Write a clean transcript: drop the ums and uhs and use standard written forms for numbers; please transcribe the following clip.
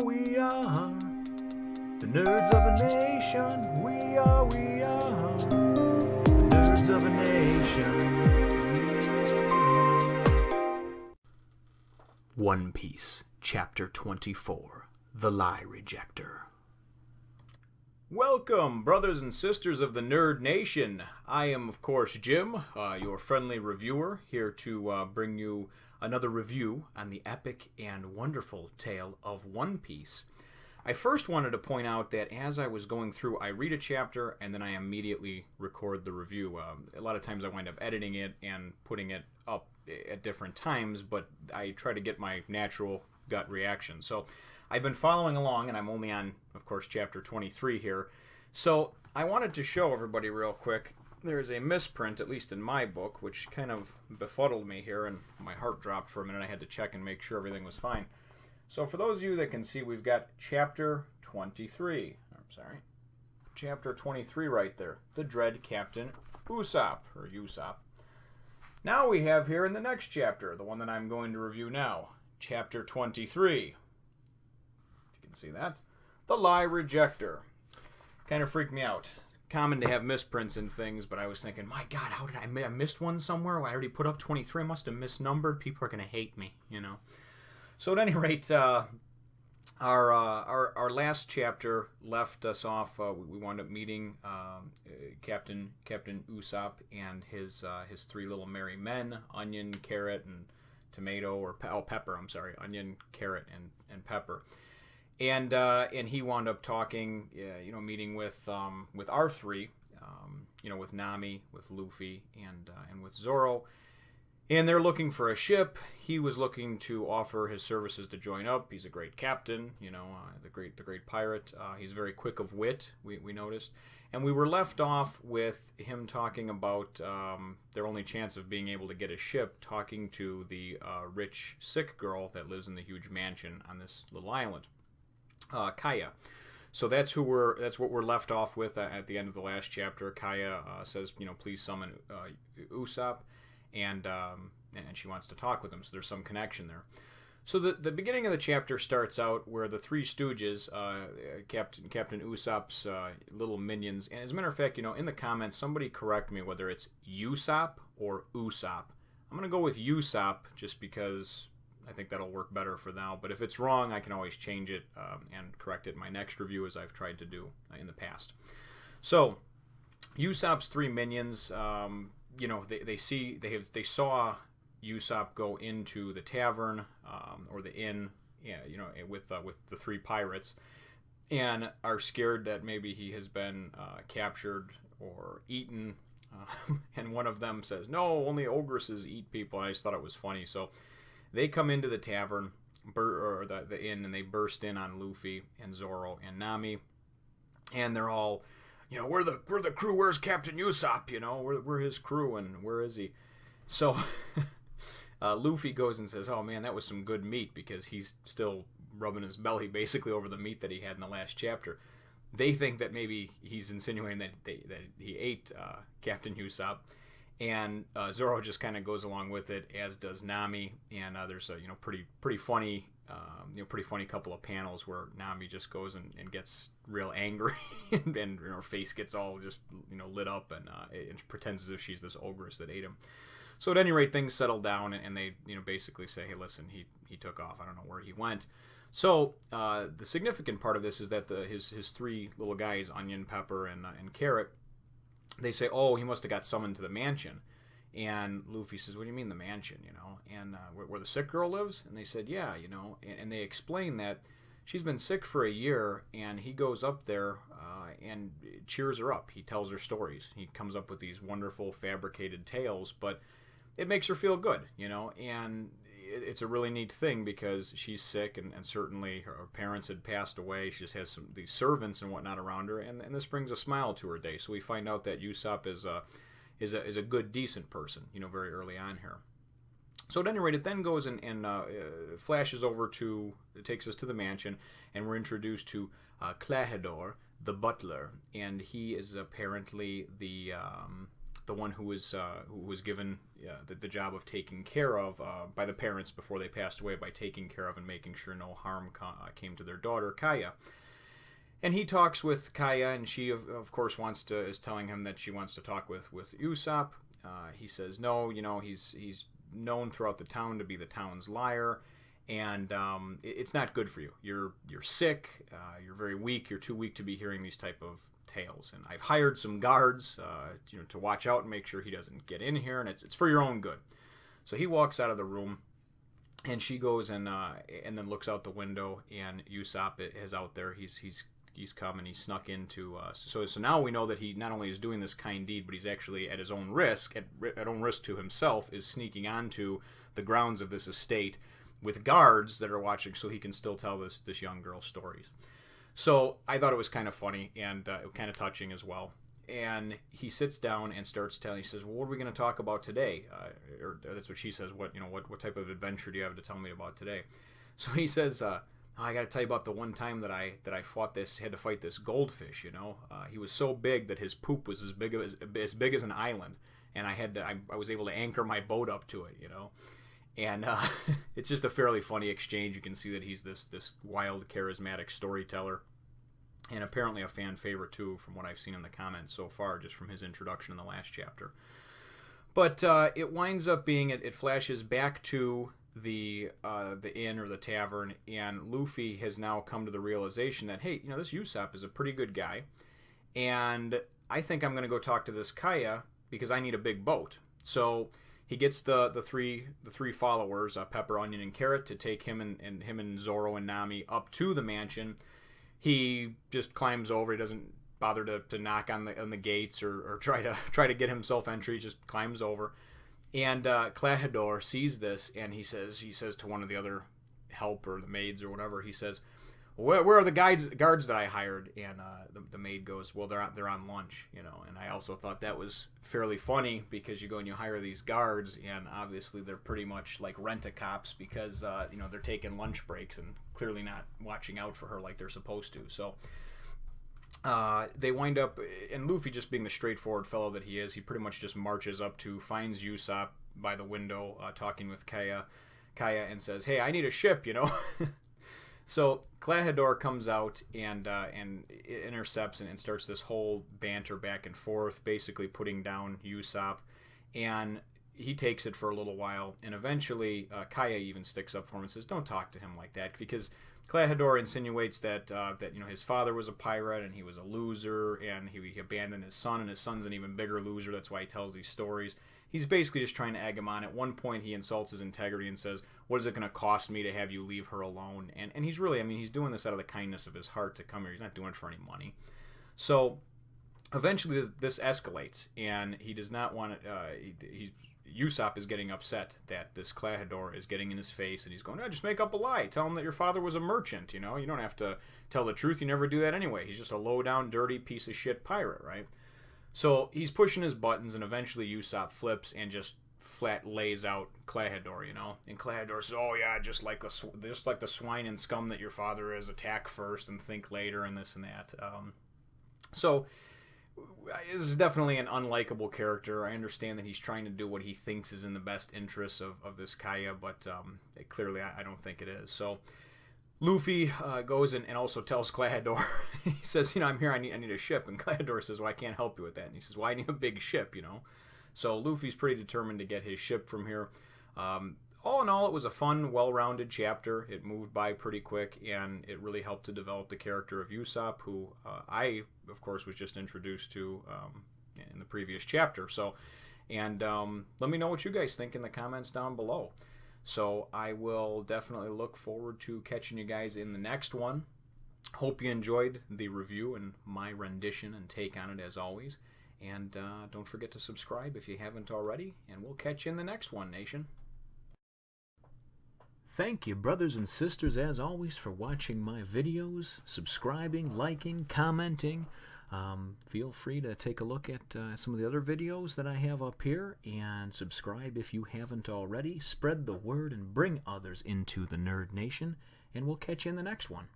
we are the nerds of a nation. We are the nerds of a nation. One Piece, Chapter 24, The Lie Rejector. Welcome, brothers and sisters of the Nerd Nation. I am, of course, Jim, your friendly reviewer, here to bring you another review on the epic and wonderful tale of One Piece. I first wanted to point out that as I was going through, I read a chapter and then I immediately record the review. A lot of times I wind up editing it and putting it up at different times, but I try to get my natural gut reaction. So I've been following along, and I'm only on, of course, chapter 23 here. So I wanted to show everybody real quick. There is a misprint, at least in my book, which kind of befuddled me here, and my heart dropped for a minute. I had to check and make sure everything was fine. So for those of you that can see, we've got chapter 23. Chapter 23 right there. The Dread Captain Usopp, or Usopp. Now we have here in the next chapter, the one that I'm going to review now, chapter 23. See that? The Lie Rejector. Kind of freaked me out. Common to have misprints in things, but I was thinking, my God, how did I missed one somewhere? I already put up 23. I must have misnumbered. People are going to hate me, you know. So at any rate, our last chapter left us off. We wound up meeting Captain Usopp and his three little merry men: onion, carrot, and tomato, or pepper. I'm sorry, onion, carrot, and pepper. And he wound up talking, meeting with our three, with Nami, with Luffy, and with Zoro. And they're looking for a ship. He was looking to offer his services to join up. He's a great captain, the great pirate. He's very quick of wit, we noticed. And we were left off with him talking about their only chance of being able to get a ship, talking to the rich, sick girl that lives in the huge mansion on this little island. Kaya. So that's what we're left off with at the end of the last chapter. Kaya says, please summon Usopp, and she wants to talk with him. So there's some connection there. So the beginning of the chapter starts out where the Three Stooges, Captain Usopp's little minions, and as a matter of fact, in the comments, somebody correct me whether it's Usopp or Usopp. I'm gonna go with Usopp just because I think that'll work better for now, but if it's wrong, I can always change it and correct it in my next review, as I've tried to do in the past. So, Usopp's three minions, they saw Usopp go into the tavern or the inn, with the three pirates, and are scared that maybe he has been captured or eaten. And one of them says, "No, only ogresses eat people." And I just thought it was funny, so they come into the tavern, or the inn, and they burst in on Luffy and Zoro and Nami, and they're all, we're the crew. Where's Captain Usopp? We're his crew, and where is he? So Luffy goes and says, "Oh man, that was some good meat," because he's still rubbing his belly basically over the meat that he had in the last chapter. They think that maybe he's insinuating that he ate Captain Usopp. And Zoro just kind of goes along with it, as does Nami. And there's a pretty funny couple of panels where Nami just goes and gets real angry, and her face gets all just lit up, and pretends as if she's this ogress that ate him. So at any rate, things settle down, and they basically say, "Hey, listen, he took off. I don't know where he went." So the significant part of this is that his three little guys, onion, pepper, and carrot, they say, "Oh, he must have got summoned to the mansion." And Luffy says, "What do you mean the mansion, And where the sick girl lives?" And they said, "Yeah, And they explain that she's been sick for a year, and he goes up there and cheers her up. He tells her stories. He comes up with these wonderful fabricated tales, but it makes her feel good, And it's a really neat thing because she's sick, and certainly her parents had passed away. She just has these servants and whatnot around her, and this brings a smile to her day. So we find out that Usopp is a good, decent person, very early on here. So at any rate, it then goes and flashes over it takes us to the mansion, and we're introduced to Kurahadol, the butler, and he is apparently the the one who was given the job of taking care of by the parents before they passed away, by taking care of and making sure no harm came to their daughter Kaya. And he talks with Kaya, and she, of course, is telling him that she wants to talk with Usopp. He says no, he's known throughout the town to be the town's liar, and it's not good for you. You're sick. You're very weak. You're too weak to be hearing these type of tales. And I've hired some guards, to watch out and make sure he doesn't get in here, and it's for your own good. So he walks out of the room. And she goes and then looks out the window, and Usopp is out there. He's come and he's snuck into. So now we know that he not only is doing this kind deed, but he's actually at his own risk, at own risk to himself, is sneaking onto the grounds of this estate with guards that are watching, so he can still tell this young girl's stories. So I thought it was kind of funny and kind of touching as well. And he sits down and starts telling. He says, "Well, what are we going to talk about today?" Or that's what she says. What type of adventure do you have to tell me about today? So he says, "I got to tell you about the one time that I had to fight this goldfish. He was so big that his poop was as big as an island, and I was able to anchor my boat up to it. And it's just a fairly funny exchange. You can see that he's this wild, charismatic storyteller. And apparently a fan favorite too, from what I've seen in the comments so far, just from his introduction in the last chapter. But it winds up being, it flashes back to the inn or the tavern, and Luffy has now come to the realization that, hey, this Usopp is a pretty good guy, and I think I'm going to go talk to this Kaya because I need a big boat. So he gets the three followers, Pepper, Onion, and Carrot, to take him and Zoro and Nami up to the mansion. He just climbs over. He doesn't bother to knock on the gates or try to get himself entry. He just climbs over. And Kurahadol sees this, and he says to one of the other help or the maids or whatever, he says, "Where are the guards that I hired?" And the maid goes, "Well, they're on lunch, And I also thought that was fairly funny, because you go and you hire these guards, and obviously they're pretty much like rent-a-cops, because they're taking lunch breaks and clearly not watching out for her like they're supposed to. So they wind up, and Luffy, just being the straightforward fellow that he is, he pretty much just marches up to, finds Usopp by the window talking with Kaya, and says, "Hey, I need a ship, So Kurahadol comes out and intercepts and starts this whole banter back and forth, basically putting down Usopp, and he takes it for a little while, and eventually Kaya even sticks up for him and says, "Don't talk to him like that," because Kurahadol insinuates that his father was a pirate and he was a loser, and he abandoned his son, and his son's an even bigger loser. That's why he tells these stories. He's basically just trying to egg him on. At one point, he insults his integrity and says, "What is it going to cost me to have you leave her alone?" And he's really, he's doing this out of the kindness of his heart to come here. He's not doing it for any money. So eventually this escalates, and he does not want to, Usopp is getting upset that this Kurahadol is getting in his face, and he's going, "Just make up a lie. Tell him that your father was a merchant, You don't have to tell the truth. You never do that anyway. He's just a low-down, dirty piece of shit pirate, right?" So he's pushing his buttons, and eventually Usopp flips and just flat lays out Kurahadol, And Kurahadol says, "Oh yeah, just like the swine and scum that your father is, attack first and think later, and this and that." So this is definitely an unlikable character. I understand that he's trying to do what he thinks is in the best interests of this Kaya, but clearly I don't think it is. So Luffy goes and also tells Kurahadol, he says, "I'm here, I need a ship." And Kurahadol says, "Well, I can't help you with that." And he says, "Well, I need a big ship, So Luffy's pretty determined to get his ship from here. All in all, it was a fun, well-rounded chapter. It moved by pretty quick, and it really helped to develop the character of Usopp, who I, of course, was just introduced to in the previous chapter. So, and let me know what you guys think in the comments down below. So I will definitely look forward to catching you guys in the next one. Hope you enjoyed the review and my rendition and take on it as always. And don't forget to subscribe if you haven't already. And we'll catch you in the next one, Nation. Thank you, brothers and sisters, as always, for watching my videos, subscribing, liking, commenting. Feel free to take a look at some of the other videos that I have up here, and subscribe if you haven't already. Spread the word and bring others into the Nerd Nation, and we'll catch you in the next one.